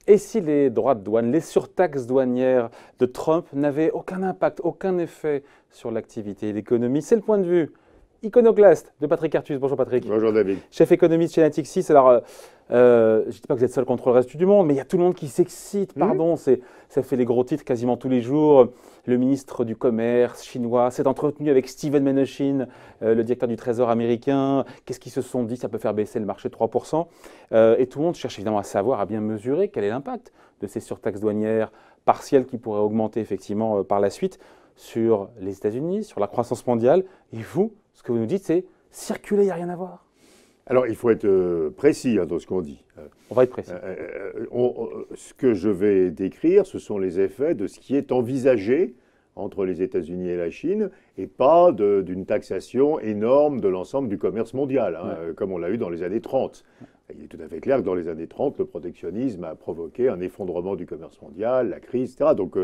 Et si les droits de douane, les surtaxes douanières de Trump n'avaient aucun impact, aucun effet sur l'activité et l'économie? C'est le point de vue iconoclaste de Patrick Artus. Bonjour Patrick. Bonjour David. Chef économiste chez Natixis. Alors, je ne dis pas que vous êtes seul contre le reste du monde, mais il y a tout le monde qui s'excite, pardon. Ça fait les gros titres quasiment tous les jours. Le ministre du Commerce chinois s'est entretenu avec Steven Mnuchin, le directeur du Trésor américain. Qu'est-ce qu'ils se sont dit? Ça peut faire baisser le marché de 3%. Et tout le monde cherche évidemment à savoir, à bien mesurer quel est l'impact de ces surtaxes douanières partielles qui pourraient augmenter effectivement par la suite sur les États-Unis, sur la croissance mondiale. Et vous, ce que vous nous dites, c'est circuler, il n'y a rien à voir. Alors, il faut être précis dans ce qu'on dit. On va être précis. Ce que je vais décrire, ce sont les effets de ce qui est envisagé entre les États-Unis et la Chine, et pas d'une taxation énorme de l'ensemble du commerce mondial, comme on l'a eu dans les années 30. Il est tout à fait clair que dans les années 30, le protectionnisme a provoqué un effondrement du commerce mondial, la crise, etc. Donc,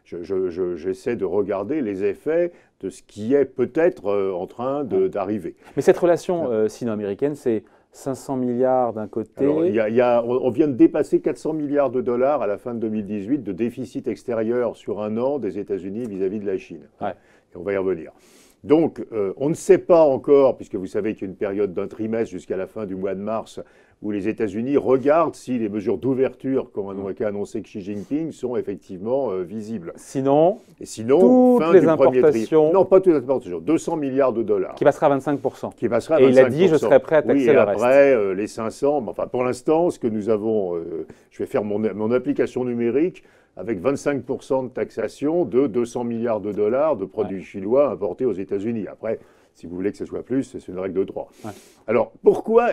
j'essaie de regarder les effets de ce qui est peut-être en train d'arriver. Mais cette relation sino-américaine, c'est 500 milliards d'un côté. Alors, on vient de dépasser 400 milliards de dollars à la fin de 2018 de déficit extérieur sur un an des États-Unis vis-à-vis de la Chine. Ouais. Et on va y revenir. Donc, on ne sait pas encore, puisque vous savez qu'il y a une période d'un trimestre jusqu'à la fin du mois de mars, où les États-Unis regardent si les mesures d'ouverture qu'a annoncé Xi Jinping sont effectivement visibles. Sinon, toutes fin les importations. Non, pas toutes les importations. 200 milliards de dollars. Qui passera à 25%. Qui passera à 25%. Et il a dit, je serai prêt à taxer le reste. après, les 500. Enfin, pour l'instant, ce que nous avons, je vais faire mon application numérique avec 25% de taxation de 200 milliards de dollars de produits chinois importés aux États-Unis. Après, si vous voulez que ce soit plus, c'est une règle de droit. Ouais. Alors, pourquoi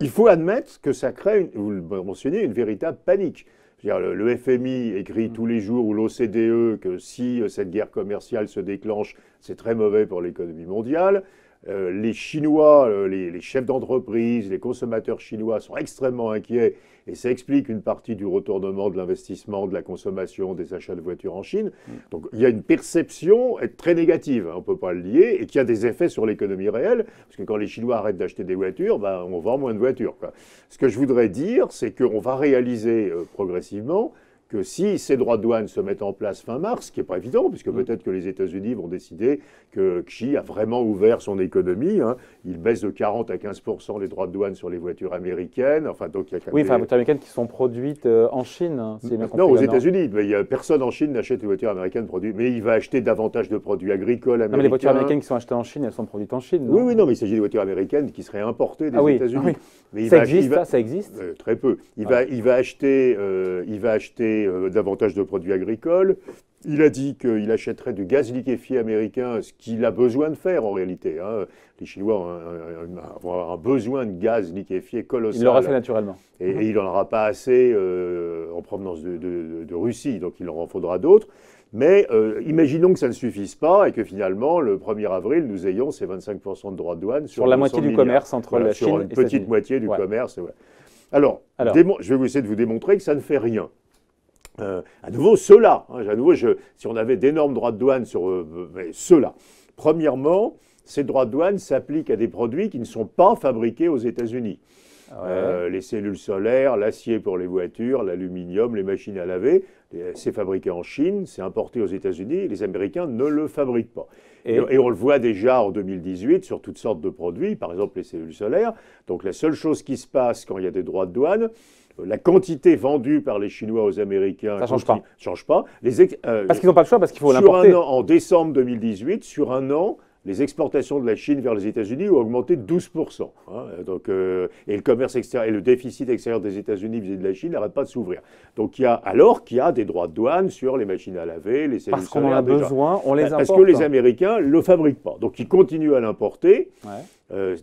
il faut admettre que ça crée, vous le mentionnez, une véritable panique. C'est-à-dire, le FMI écrit tous les jours, ou l'OCDE, que si cette guerre commerciale se déclenche, c'est très mauvais pour l'économie mondiale. Les Chinois, les chefs d'entreprise, les consommateurs chinois sont extrêmement inquiets et ça explique une partie du retournement de l'investissement, de la consommation, des achats de voitures en Chine. Donc il y a une perception très négative, on ne peut pas le lier, et qui a des effets sur l'économie réelle, parce que quand les Chinois arrêtent d'acheter des voitures, on vend moins de voitures, quoi. Ce que je voudrais dire, c'est qu'on va réaliser progressivement que si ces droits de douane se mettent en place fin mars, ce qui n'est pas évident, puisque peut-être que les États-Unis vont décider que Xi a vraiment ouvert son économie. Il baisse de 40 à 15% les droits de douane sur les voitures américaines. Enfin, donc il y a les voitures américaines qui sont produites en Chine. Non, aux États-Unis. Personne en Chine n'achète les voitures américaines produites. Mais il va acheter davantage de produits agricoles américains. Non, mais les voitures américaines qui sont achetées en Chine, elles sont produites en Chine. Non oui, mais il s'agit des voitures américaines qui seraient importées des États-Unis. Oui. Mais ça existe très peu. Il va acheter davantage de produits agricoles. Il a dit qu'il achèterait du gaz liquéfié américain, ce qu'il a besoin de faire en réalité. Les Chinois ont un besoin de gaz liquéfié colossal. Il l'aura fait naturellement. Et il n'en aura pas assez en provenance de Russie, donc il en faudra d'autres. Mais imaginons que ça ne suffise pas et que finalement, le 1er avril, nous ayons ces 25% de droits de douane sur la moitié du commerce entre la Chine et les États-Unis. Sur une petite moitié du commerce. Ouais. Alors, je vais essayer de vous démontrer que ça ne fait rien. À nouveau, ceux-là. Si on avait d'énormes droits de douane sur ceux-là. Premièrement, ces droits de douane s'appliquent à des produits qui ne sont pas fabriqués aux États-Unis. Les cellules solaires, l'acier pour les voitures, l'aluminium, les machines à laver, c'est fabriqué en Chine, c'est importé aux États-Unis, les Américains ne le fabriquent pas. Et on le voit déjà en 2018 sur toutes sortes de produits, par exemple les cellules solaires. Donc la seule chose qui se passe quand il y a des droits de douane, la quantité vendue par les Chinois aux Américains ne change pas. Parce qu'ils n'ont pas le choix, parce qu'il faut l'importer. En décembre 2018, sur un an, les exportations de la Chine vers les États-Unis ont augmenté de 12%. Et le commerce extérieur et le déficit extérieur des États-Unis vis-à-vis de la Chine n'arrête pas de s'ouvrir. Donc alors qu'il y a des droits de douane sur les machines à laver, les cellules solaires. Parce qu'on en a besoin, on les importe. Parce que les Américains ne le fabriquent pas. Donc ils continuent à l'importer.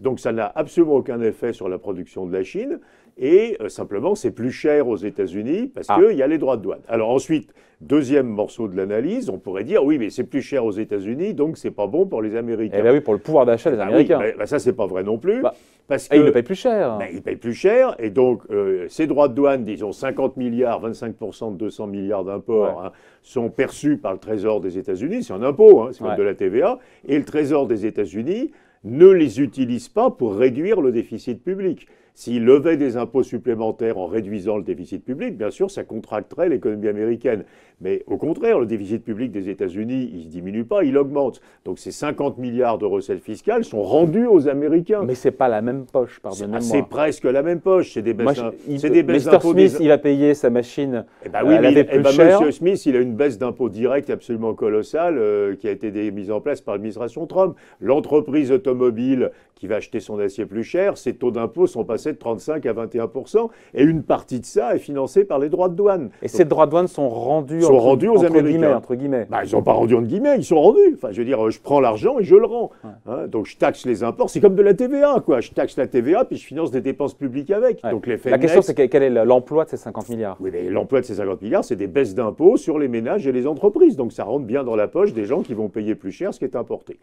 Donc ça n'a absolument aucun effet sur la production de la Chine. Et simplement, c'est plus cher aux États-Unis parce qu'il y a les droits de douane. Alors ensuite, deuxième morceau de l'analyse, on pourrait dire, oui, mais c'est plus cher aux États-Unis, donc c'est pas bon pour les Américains. Eh bien oui, pour le pouvoir d'achat des Américains. Oui, ça, c'est pas vrai non plus. Parce ils le payent plus cher. Ils payent plus cher. Et donc, ces droits de douane, disons 50 milliards, 25% de 200 milliards d'imports, sont perçus par le Trésor des États-Unis. C'est un impôt, c'est comme de la TVA. Et le Trésor des États-Unis ne les utilise pas pour réduire le déficit public. S'il levait des impôts supplémentaires en réduisant le déficit public, bien sûr, ça contracterait l'économie américaine. Mais au contraire, le déficit public des États-Unis, il ne diminue pas, il augmente. Donc ces 50 milliards de recettes fiscales sont rendus aux Américains. Mais ce n'est pas la même poche, pardonnez-moi. C'est presque la même poche. C'est des baisses d'impôts. Mr. Smith, il va payer sa machine. Eh ben oui, mais M. Smith, il a une baisse d'impôts directe absolument colossale qui a été mise en place par l'administration Trump. L'entreprise automobile qui va acheter son acier plus cher, ses taux d'impôts sont passés de 35 à 21%, et une partie de ça est financée par les droits de douane. Et ces droits de douane sont rendus aux Américains. Entre guillemets. Bah, ils ne sont pas rendus entre guillemets, ils sont rendus. Enfin, je veux dire, je prends l'argent et je le rends. Ouais. Hein, donc je taxe les imports, c'est comme de la TVA, quoi. Je taxe la TVA, puis je finance des dépenses publiques avec. Ouais. Donc la question, c'est quel est l'emploi de ces 50 milliards? Oui, mais l'emploi de ces 50 milliards, c'est des baisses d'impôts sur les ménages et les entreprises. Donc ça rentre bien dans la poche des gens qui vont payer plus cher ce qui est importé.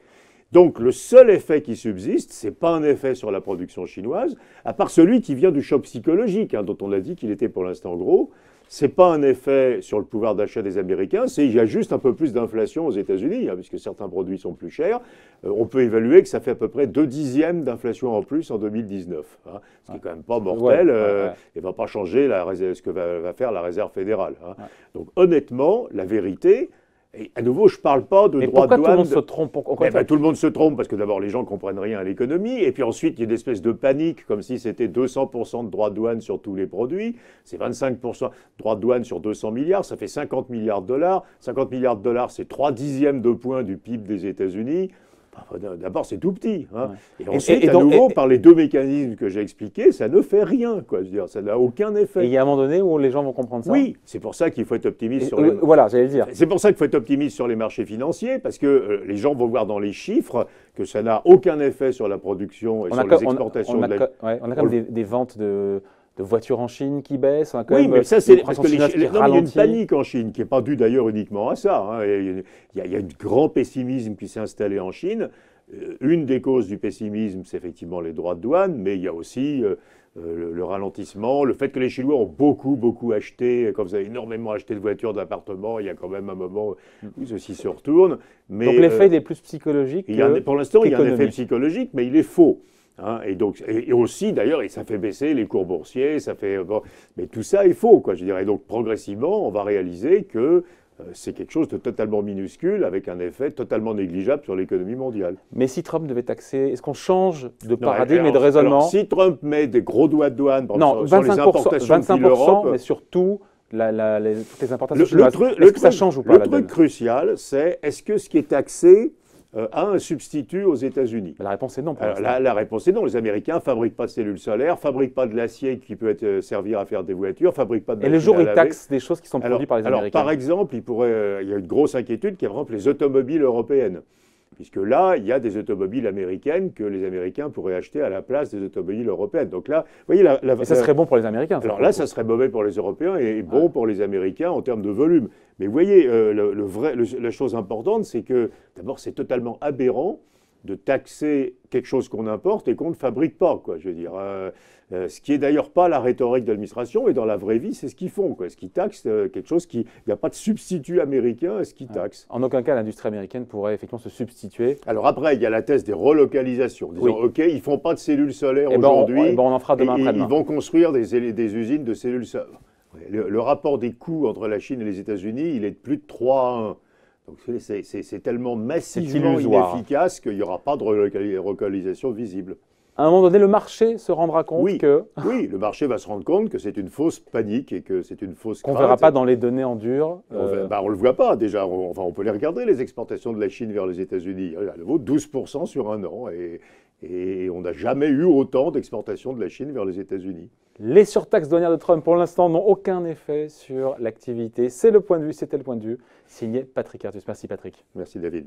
Donc le seul effet qui subsiste, ce n'est pas un effet sur la production chinoise, à part celui qui vient du choc psychologique, hein, dont on a dit qu'il était pour l'instant gros. Ce n'est pas un effet sur le pouvoir d'achat des Américains, il y a juste un peu plus d'inflation aux États-Unis, hein, puisque certains produits sont plus chers. On peut évaluer que ça fait à peu près 2/10 d'inflation en plus en 2019, hein, ce qui n'est quand même pas mortel, et ne va pas changer ce que va faire la Réserve fédérale. Hein. Ouais. Donc honnêtement, la vérité... Et à nouveau, je ne parle pas de droits de douane. Tout le monde se trompe? Tout le monde se trompe parce que d'abord, les gens ne comprennent rien à l'économie. Et puis ensuite, il y a une espèce de panique, comme si c'était 200% de droits de douane sur tous les produits. C'est 25% de droits de douane sur 200 milliards. Ça fait 50 milliards de dollars. 50 milliards de dollars, c'est 3/10 de point du PIB des États-Unis. D'abord, c'est tout petit. Hein. Ouais. Et ensuite, à nouveau, par les deux mécanismes que j'ai expliqués, ça ne fait rien. Quoi. Je veux dire, ça n'a aucun effet. Et il y a un moment donné où les gens vont comprendre ça? Oui, c'est pour ça qu'il faut être optimiste sur Voilà, j'allais le dire. C'est pour ça qu'il faut être optimiste sur les marchés financiers, parce que les gens vont voir dans les chiffres que ça n'a aucun effet sur la production et sur les exportations. On a quand même des ventes de voitures en Chine qui baissent. On a quand oui, même mais ça, c'est parce que il y a une panique en Chine qui n'est pas due d'ailleurs uniquement à ça. Hein. Il y a un grand pessimisme qui s'est installé en Chine. Une des causes du pessimisme, c'est effectivement les droits de douane, mais il y a aussi le ralentissement, le fait que les Chinois ont beaucoup acheté, quand vous avez énormément acheté de voitures, d'appartements, il y a quand même un moment où ceci se retourne. Mais, donc l'effet est plus psychologique pour l'instant, il y a un effet psychologique, mais il est faux. Hein, et aussi, d'ailleurs, et ça fait baisser les cours boursiers, mais tout ça est faux, quoi, je dirais. Donc progressivement, on va réaliser que c'est quelque chose de totalement minuscule avec un effet totalement négligeable sur l'économie mondiale. Mais si Trump devait taxer, est-ce qu'on change de paradigme et de raisonnement? Alors, si Trump met des gros droits de douane sur les importations depuis l'Europe, mais surtout toutes les importations chinoises, est-ce que ça change ou pas? Le truc crucial, c'est est-ce que ce qui est taxé a un substitut aux États-Unis? La réponse est non. La réponse est non. Les Américains ne fabriquent pas de cellules solaires, ne fabriquent pas de l'acier qui peut servir à faire des voitures, ne fabriquent pas de machines à laver. Et le jour où ils taxent des choses qui sont produites par les Américains? Par exemple, il y a une grosse inquiétude qui est par exemple les automobiles européennes. Puisque là, il y a des automobiles américaines que les Américains pourraient acheter à la place des automobiles européennes. Donc là, vous voyez, et ça serait bon pour les Américains. Alors là, ça serait mauvais pour les Européens et bon pour les Américains en termes de volume. Mais vous voyez, la chose importante, c'est que d'abord, c'est totalement aberrant de taxer quelque chose qu'on importe et qu'on ne fabrique pas, quoi, je veux dire. Ce qui est d'ailleurs pas la rhétorique de l'administration, et dans la vraie vie, c'est ce qu'ils font, quoi. Ce qu'ils taxent quelque chose il n'y a pas de substitut américain à ce qu'ils taxent. En aucun cas, l'industrie américaine pourrait effectivement se substituer. Alors après, il y a la thèse des relocalisations, disant, OK, ils font pas de cellules solaires aujourd'hui, on en fera demain après-demain. Ils vont construire des usines de cellules solaires. Le rapport des coûts entre la Chine et les États-Unis, il est de plus de 3 à 1. Donc c'est tellement massivement inefficace qu'il n'y aura pas de relocalisation visible. À un moment donné, le marché se rendra compte que... Oui, le marché va se rendre compte que c'est une fausse panique et que c'est une fausse crainte. Qu'on ne verra pas dans les données en dur. On ne le voit pas déjà. On peut les regarder, les exportations de la Chine vers les États-Unis. À nouveau, 12% sur un an. Et on n'a jamais eu autant d'exportations de la Chine vers les États-Unis. Les surtaxes douanières de Trump, pour l'instant, n'ont aucun effet sur l'activité. C'est le point de vue, c'était le point de vue. Signé Patrick Artus. Merci Patrick. Merci David.